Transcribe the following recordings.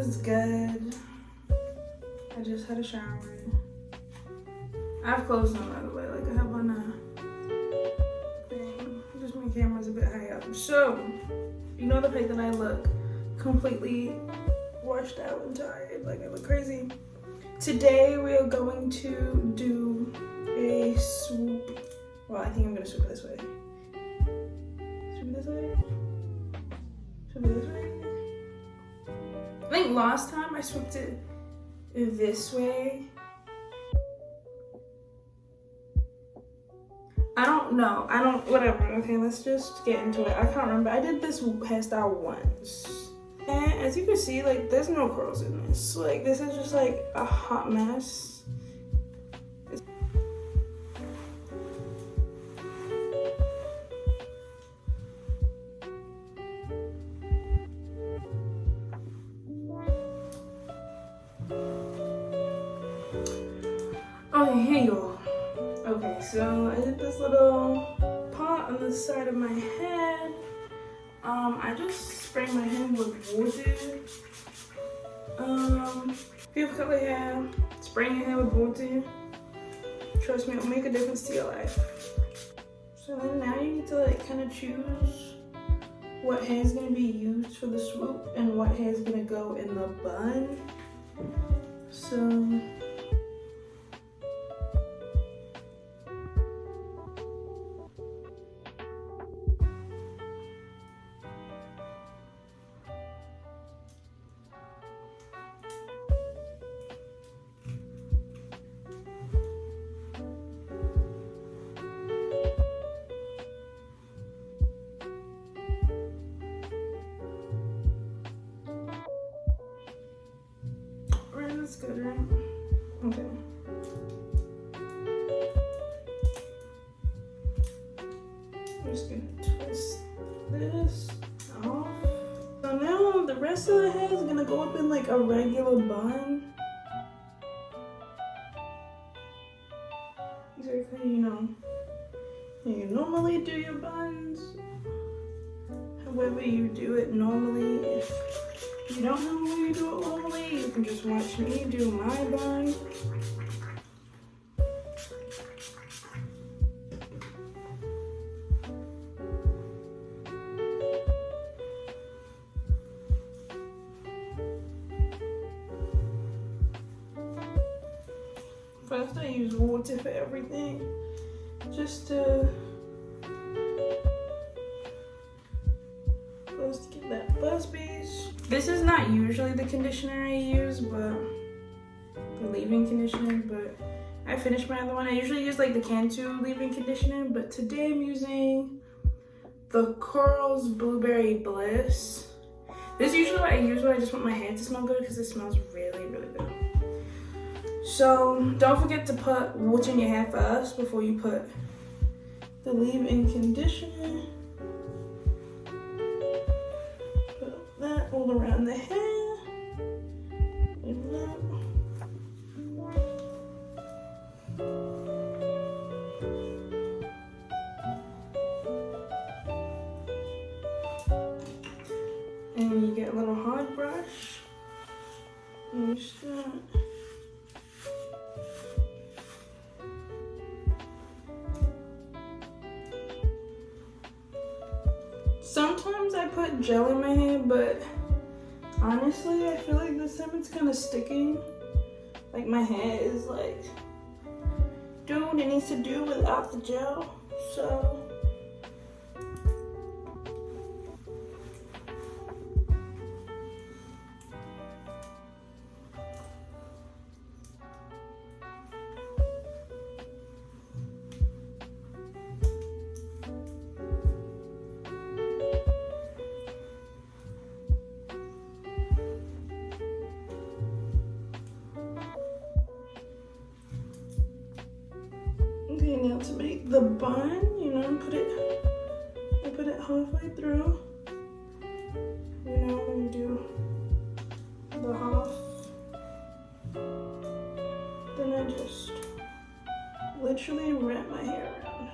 was good. I just had a shower. I have clothes on, by the way. Like, I have on a thing. Just my camera's a bit high up. So, you know the fact that I look completely washed out and tired. Like, I look crazy. Today, we are going to do a swoop. Well, I think I'm going to swoop this way. Swoop this way? Swoop this way? I think last time I swooped it this way. I don't know. Whatever. Okay, let's just get into it. I can't remember. I did this hairstyle once. And as you can see, like, there's no curls in this. Like, this is just like a hot mess. Okay, hey y'all. Okay, so I did this little part on the side of my head. I just sprayed my hair with water. If you have curly hair, spraying your hair with water, trust me, it'll make a difference to your life. So then now you need to like kind of choose what hair is going to be used for the swoop and what hair is going to go in the bun. So that's good, right? Okay. I'm just gonna twist this off. So now the rest of the hair is gonna go up in like a regular bun. Exactly, you know, you normally do your buns. However you do it normally. If you don't know how you do it normally, you can just watch me do my bun. First I use water for everything, just to get that buzz base. This is not usually the conditioner I use, but the leave-in conditioner, but I finished my other one. I usually use like the Cantu leave-in conditioner, but today I'm using the Curls Blueberry Bliss. This is usually what I use when I just want my hair to smell good because it smells really, really good. So don't forget to put water in your hair first before you put the leave-in conditioner. Put that all around the hair. And that. And you get a little hard brush. And you start. Sometimes I put gel in my hair, but honestly, I feel like this time it's kind of sticking. Like my hair is like doing what it needs to do without the gel. So now to make the bun, you know, I put it halfway through. You know, when you do the half, then I just literally wrap my hair around.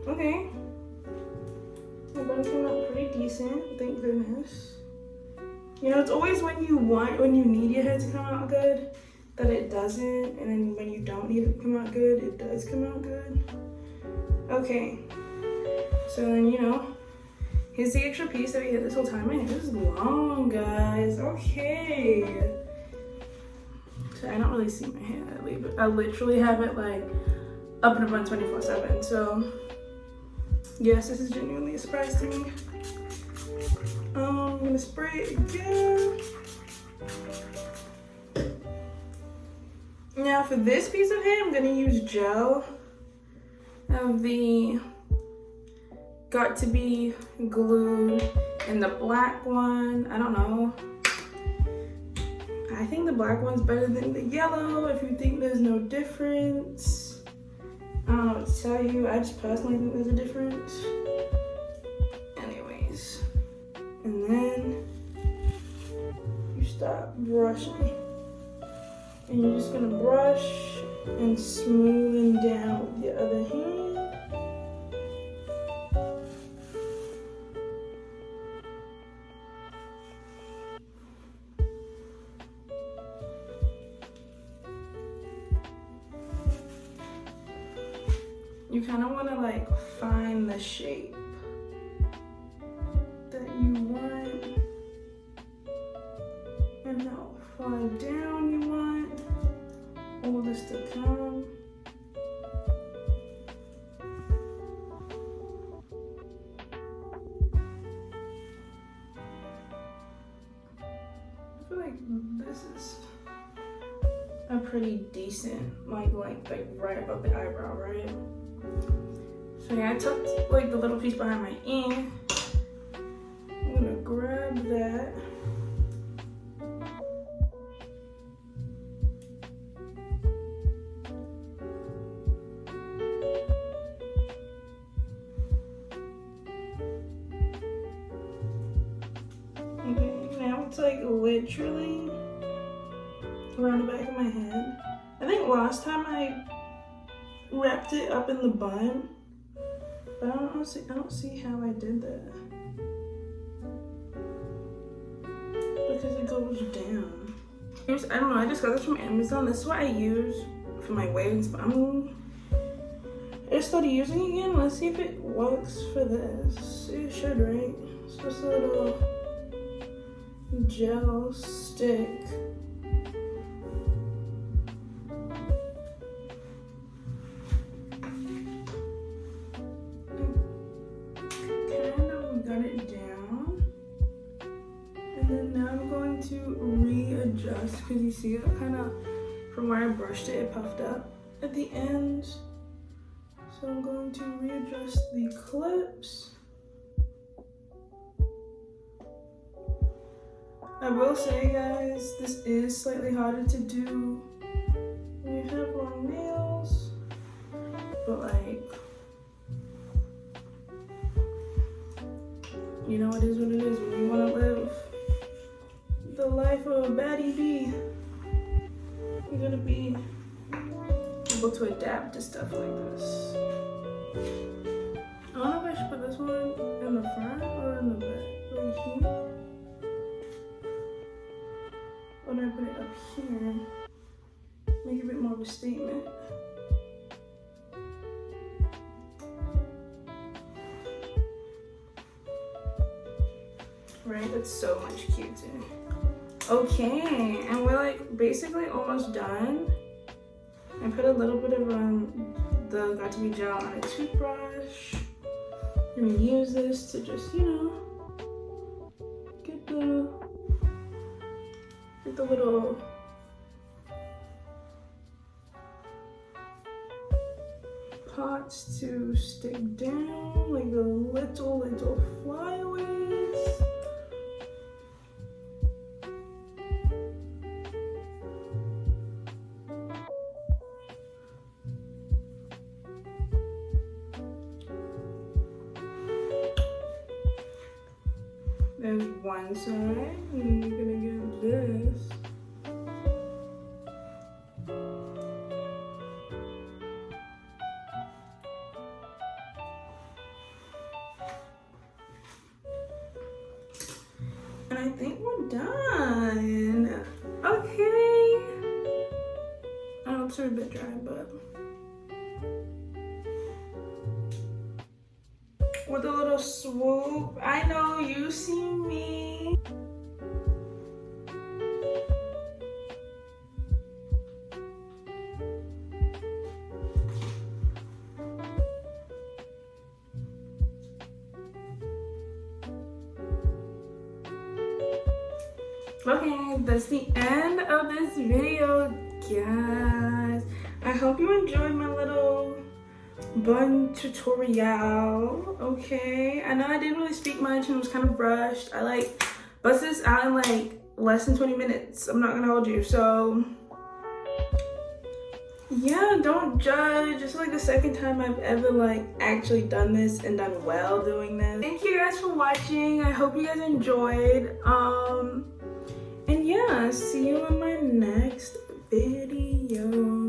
Okay. decent, thank goodness. You know, it's always when you need your hair to come out good that it doesn't, and then when you don't need it to come out good, it does come out good. Okay, so then, you know, here's the extra piece that we had this whole time. My hair is long, guys. Okay. So I don't really see my hair. I literally have it like up and about 24/7. So yes, this is genuinely a surprise to me. I'm gonna spray it again. Now for this piece of hair, I'm gonna use gel of the Got to Be Glued in the black one. I don't know. I think the black one's better than the yellow. If you think there's no difference, I don't know what to tell you. I just personally think there's a difference. Anyways, and then you start brushing. And you're just gonna brush and smoothen down with your other hand. You kind of want to like find the shape that you want, and how far down you want all this to come. I feel like this is a pretty decent like right above the eyebrow, right? So yeah, I tucked like the little piece behind my ear. I'm gonna grab that. Okay, now it's like literally around the back of my head. I think last time I wrapped it up in the bun, but I don't see how I did that, because it goes down. I don't know, I just got this from Amazon. This is what I use for my waves, but I started using it again. Let's see if it works for this. It should, right? It's just a little gel stick. Got it down, and then now I'm going to readjust, because you see it kind of from where I brushed it, it puffed up at the end. So I'm going to readjust the clips. I will say, guys, this is slightly harder to do when you have long nails, but like, you know, it is what it is. When you want to live the life of a baddie bee, you're gonna be able to adapt to stuff like this. I don't know if I should put this one in the front or in the back, right here. Or do I put it up here? Make it a bit more of a statement. Right, that's so much cuter. Okay, and we're like basically almost done. I put a little bit of the Got to Be gel on a toothbrush. I'm gonna use this to just, you know, get the little pots to stick down, like the little flyaways. There's one side, and you're gonna get this. done. Okay. Oh, it's a bit dry, but with a little swoop. I know you see me. Okay, that's the end of this video, guys. I hope you enjoyed my little bun tutorial. Okay, I know I didn't really speak much and was kind of rushed. I like bust this out in like less than 20 minutes. I'm not gonna hold you. So yeah, don't judge. It's like the second time I've ever like actually done this and done well doing this. Thank you guys for watching. I hope you guys enjoyed. And yeah, see you in my next video.